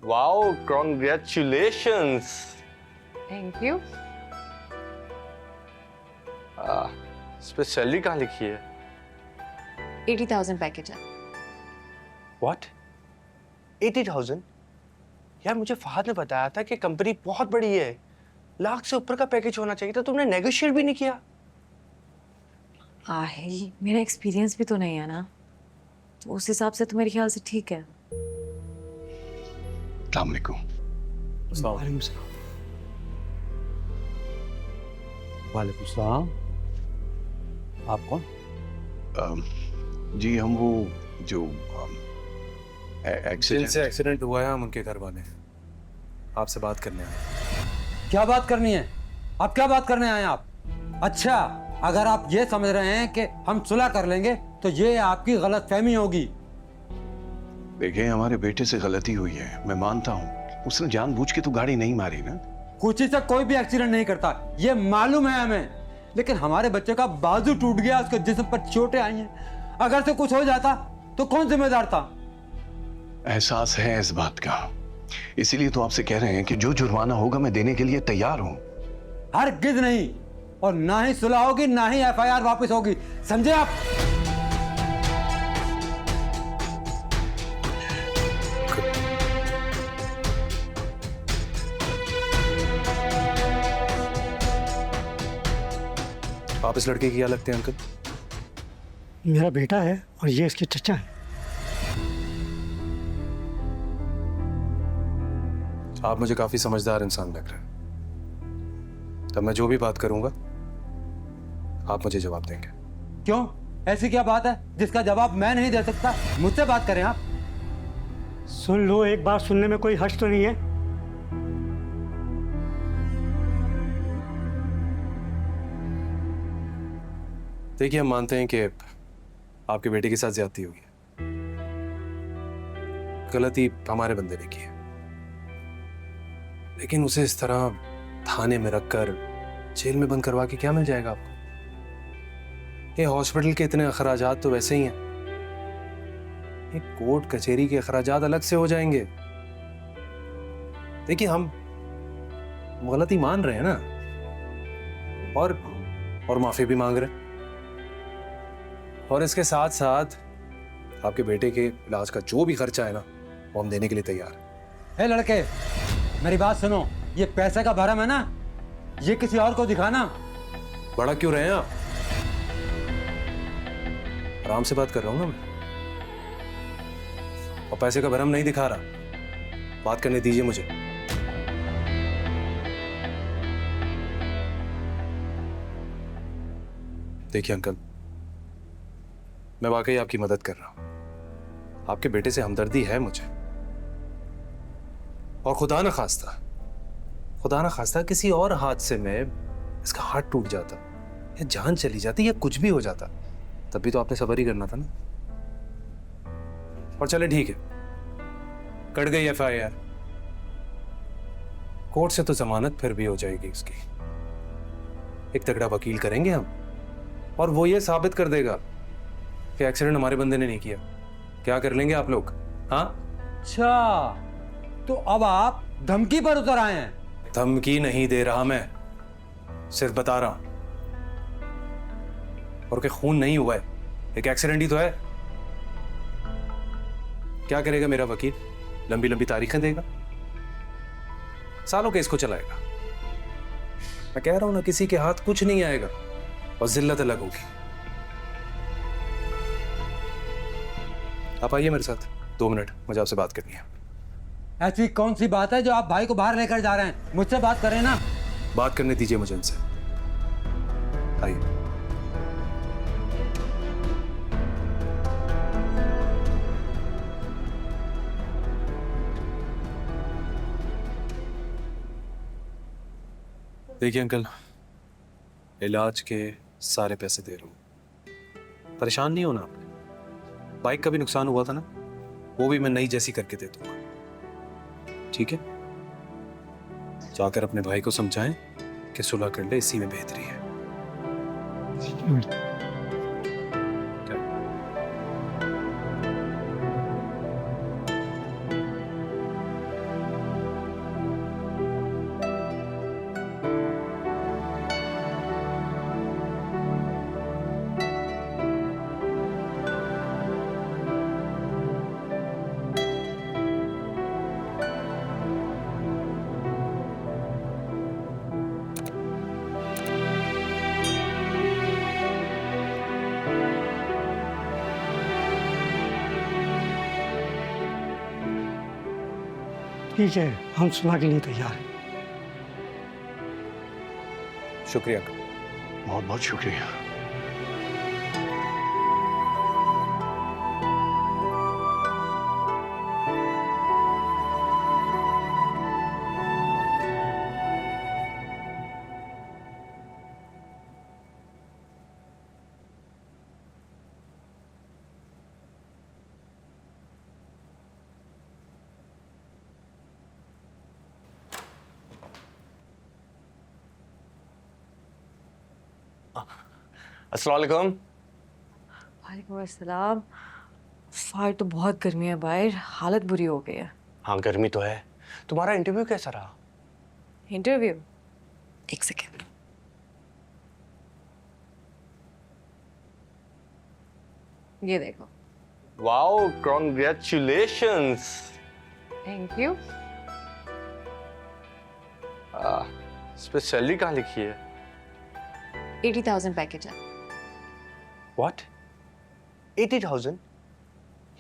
Wow, congratulations. Thank you. इस पे salary कहाँ लिखी है? 80,000 पैकेज है। व्हाट? 80,000? यार मुझे फहद ने बताया था कि कंपनी बहुत बड़ी है, लाख से ऊपर का पैकेज होना चाहिए था। तुमने नेगोशिएट भी नहीं किया। आहे, मेरा एक्सपीरियंस भी तो नहीं है ना, तो उस हिसाब से तो मेरे ख्याल से ठीक है। अस्सलाम वालेकुम। वालेकुम सलाम। वालेकुम सलाम। आप कौन? जी हम वो जो जिनसे एक्सीडेंट हुआ है, हम उनके घर वाले हैं। आपसे बात करने आए। क्या बात करनी है? आप क्या बात करने आए हैं आप? अच्छा, अगर आप ये समझ रहे हैं कि हम सुलह कर लेंगे तो ये आपकी गलतफहमी होगी। देखिए, हमारे बेटे से गलती हुई है, मैं मानता हूँ। उसने जानबूझ के तो गाड़ी नहीं मारी ना। कुछ से कोई भी एक्सीडेंट नहीं करता, ये मालूम है हमें, लेकिन हमारे बच्चे का बाजू टूट गया, उसके जिस्म पर चोटें आई हैं। अगर से कुछ हो जाता तो कौन जिम्मेदार था? एहसास है इस बात का, इसीलिए तो आपसे कह रहे हैं कि जो जुर्माना होगा मैं देने के लिए तैयार हूँ। हरगिज़ नहीं, और ना ही सुलह होगी ना ही एफआईआर वापस होगी, समझे आप? आप इस लड़के की क्या लगते हैं अंकल? मेरा बेटा है और ये इसके चचा है। आप मुझे काफी समझदार इंसान लग रहे हैं। तब मैं जो भी बात करूंगा आप मुझे जवाब देंगे। क्यों? ऐसी क्या बात है जिसका जवाब मैं नहीं दे सकता? मुझसे बात करें आप। सुन लो, एक बात सुनने में कोई हर्ज तो नहीं है। देखिए, हम मानते हैं कि आपके बेटे के साथ ज्यादती हुई है, गलती हमारे बंदे ने की है, लेकिन उसे इस तरह थाने में रखकर जेल में बंद करवा के क्या मिल जाएगा आपको? ये हॉस्पिटल के इतने अखराजात तो वैसे ही हैं, ये कोर्ट कचहरी के अखराजात अलग से हो जाएंगे। देखिए, हम गलती मान रहे हैं ना, और माफी भी मांग रहे हैं, और इसके साथ साथ आपके बेटे के इलाज का जो भी खर्चा है ना, वो हम देने के लिए तैयार हैं। हे लड़के, मेरी बात सुनो, ये पैसे का भरम है ना, ये किसी और को दिखाना। बड़ा क्यों रहे हैं आप? आराम से बात कर रहा हूं ना मैं, और पैसे का भरम नहीं दिखा रहा। बात करने दीजिए मुझे। देखिए अंकल, मैं वाकई आपकी मदद कर रहा हूं। आपके बेटे से हमदर्दी है मुझे, और खुदा ना खास्ता किसी और हादसे में इसका हाथ टूट जाता या जान चली जाती या कुछ भी हो जाता, तब भी तो आपने सब्र ही करना था ना। और चले ठीक है, कट गई एफआईआर, कोर्ट से तो जमानत फिर भी हो जाएगी इसकी। एक तगड़ा वकील करेंगे हम, और वो ये साबित कर देगा कि एक्सीडेंट हमारे बंदे ने नहीं किया। क्या कर लेंगे आप लोग? हाँ, अच्छा, तो अब आप धमकी पर उतर आए हैं? धमकी नहीं दे रहा मैं, सिर्फ बता रहा हूं, और कि खून नहीं हुआ है, एक एक्सीडेंट ही तो है। क्या करेगा मेरा वकील? लंबी लंबी तारीखें देगा, सालों केस को चलाएगा। मैं कह रहा हूं ना, किसी के हाथ कुछ नहीं आएगा और जिल्लत अलग होगी। आप आइए मेरे साथ 2 मिनट, मुझे आपसे बात करनी है। ऐसी कौन सी बात है जो आप भाई को बाहर लेकर जा रहे हैं? मुझसे बात करें ना। बात करने दीजिए मुझे इनसे। आइए। देखिए अंकल, इलाज के सारे पैसे दे रहा हूं, परेशान नहीं होना आपने। बाइक का भी नुकसान हुआ था ना, वो भी मैं नई जैसी करके दे दूंगा, ठीक है? जाकर अपने भाई को समझाएं कि सुलह कर ले, इसी में बेहतरी है। स्पीच है हम सुना के लिए तैयार हैं। शुक्रिया। बहुत बहुत शुक्रिया। अस्सलाम वालेकुम। वालेकुम अस्सलाम। बाहर तो बहुत गर्मी है, बाहर हालत बुरी हो गई है। हाँ गर्मी तो है। तुम्हारा इंटरव्यू कैसा रहा? इंटरव्यू, एक सेकेंड। ये देखो। Wow, congratulations. Thank you. इस पे सैलरी कहाँ लिखी है? 80,000 पैकेज है। व्हाट? 80,000?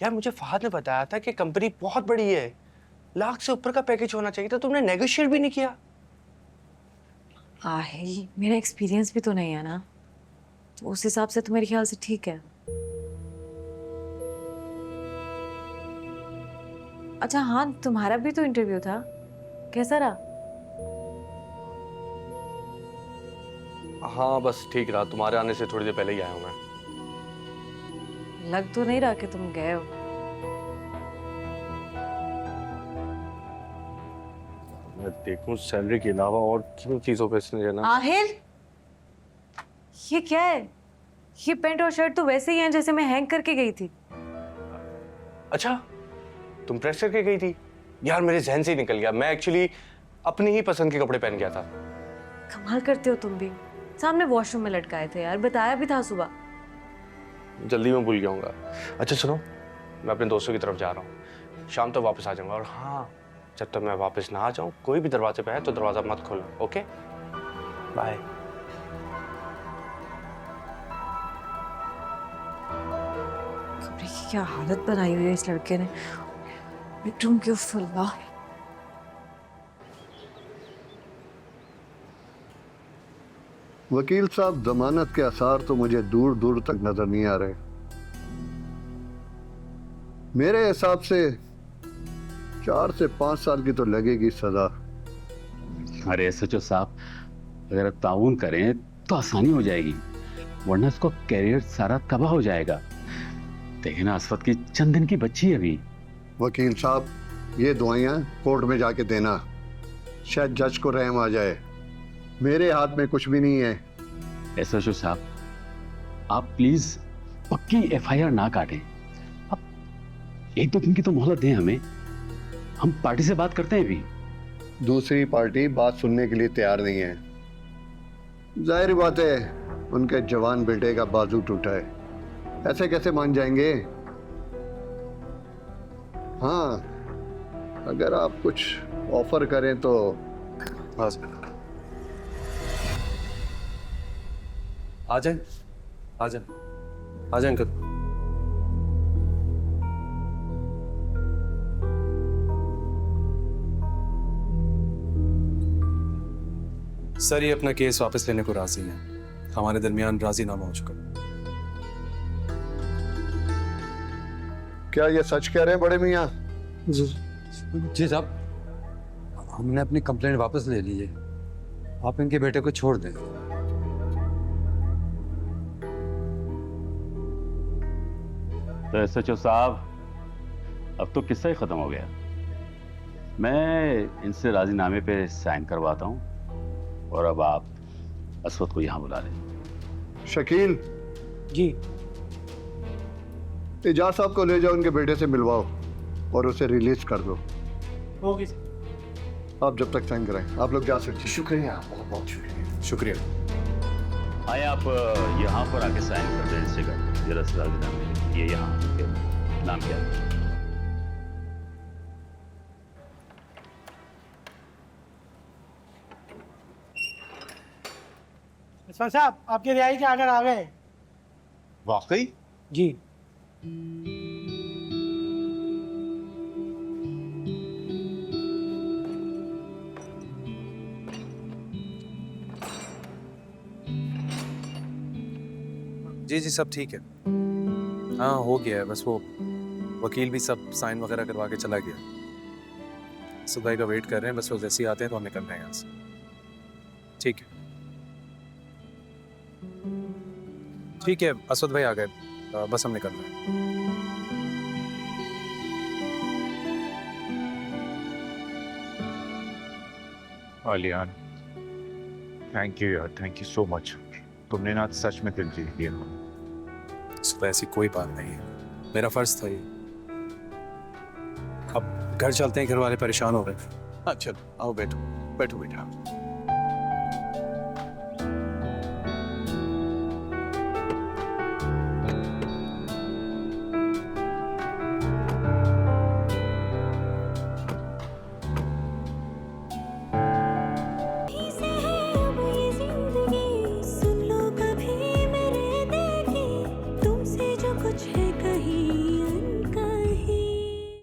यार मुझे फहद ने बताया था कि कंपनी बहुत बड़ी है, लाख से ऊपर का पैकेज होना चाहिए था। तुमने नेगोशिएट भी नहीं किया। आहे, मेरा एक्सपीरियंस भी तो नहीं है ना, तो उस हिसाब से तो मेरे ख्याल से ठीक है। अच्छा हाँ, तुम्हारा भी तो इंटरव्यू था, कैसा रहा? हाँ बस ठीक रहा। तुम्हारे आने से थोड़ी देर पहले ही आया हूँ मैं। लग तो नहीं रहा कि तुम गए हो। मैं देखूं सैलरी के अलावा और किन चीजों पे इसने देना। आहिल, ये क्या है? ये पैंट और शर्ट तो वैसे ही हैं जैसे मैं हैंग करके गई थी। अच्छा, तुम प्रेस करके गई थी? यार मेरे जहन से ही निकल गया। मैं एक्चुअली अपनी ही पसंद के कपड़े पहन गया था। कमाल करते हो तुम भी। सामने वॉशरूम में लटकाए थे यार, बताया भी था सुबह। जल्दी में भूल जाऊंगा। अच्छा सुनो, मैं अपने दोस्तों की तरफ जा रहा हूँ, शाम तक वापस आ जाऊंगा। और हाँ, जब तक मैं वापस ना आ जाऊं, कोई भी दरवाजे पे है तो दरवाजा मत खोलना। Okay, bye. कमरे की क्या हालत बनाई हुई है इस लड़के ने। बेडरूम के फुल्ला। वकील साहब, जमानत के आसार तो मुझे दूर दूर तक नजर नहीं आ रहे। मेरे हिसाब से 4 से 5 साल की तो लगेगी सजा। अरे एसएचओ साहब, अगर आप ताउन करें तो आसानी हो जाएगी, वरना इसको कैरियर सारा तबाह हो जाएगा। देखना असफत की चंद दिन की बच्ची है अभी। वकील साहब, ये दुआएं कोर्ट में जाके देना, शायद जज को रहम आ जाए। मेरे हाथ में कुछ भी नहीं है। एसएचओ साहब, आप प्लीज पक्की एफआईआर ना काटें। आप 1-2 दिन की तो मोहलत दें हमें, हम पार्टी से बात करते हैं अभी। दूसरी पार्टी बात सुनने के लिए तैयार नहीं है। जाहिर बात है, उनके जवान बेटे का बाजू टूटा है, ऐसे कैसे मान जाएंगे? हाँ, अगर आप कुछ ऑफर करें तो। हाँ सर, आ जाए, आ जाए, आ जाए अंकल। सर ये अपना केस वापस लेने को राजी हैं। हमारे दरमियान राजीनामा हो चुका। क्या ये सच कह रहे हैं बड़े मियाँ? जी साहब, हमने अपनी कंप्लेंट वापस ले ली है। आप इनके बेटे को छोड़ दें। तो एसएचओ साहब, अब तो किस्सा ही खत्म हो गया। मैं इनसे राजीनामे पे साइन करवाता हूँ और अब आप असवद को यहाँ बुला लें। शकील जी। एजाज साहब को ले जाओ, उनके बेटे से मिलवाओ और उसे रिलीज कर दो। Okay sir. आप जब तक साइन कराएं, आप लोग जा सकते हैं। शुक्रिया, बहुत बहुत शुक्रिया। शुक्रिया। आए आप यहाँ पर आके साइन कर दें इस जगह, जरा सा राजीनामे। ये यहाँ नाम क्या है? सर साहब, आपके रिहाई के आर्डर आ गए। वाकई? जी। जी जी सब ठीक है। हाँ हो गया है, बस वो वकील भी सब साइन वगैरह करवा के चला गया। सुबह का वेट कर रहे हैं, बस वो जैसे ही आते हैं तो हम निकल रहे हैं यहाँ से। ठीक है ठीक है, असद भाई आ गए, बस हम निकल रहे हैं। आलियान, थैंक यू यार, थैंक यू सो मच। तुमने ना सच में दिल जीत लिया। सुबह ऐसी कोई बात नहीं है, मेरा फर्ज था ये। अब घर चलते हैं, घर वाले परेशान हो रहे हैं। हाँ चलो आओ बैठो बैठो बेटा।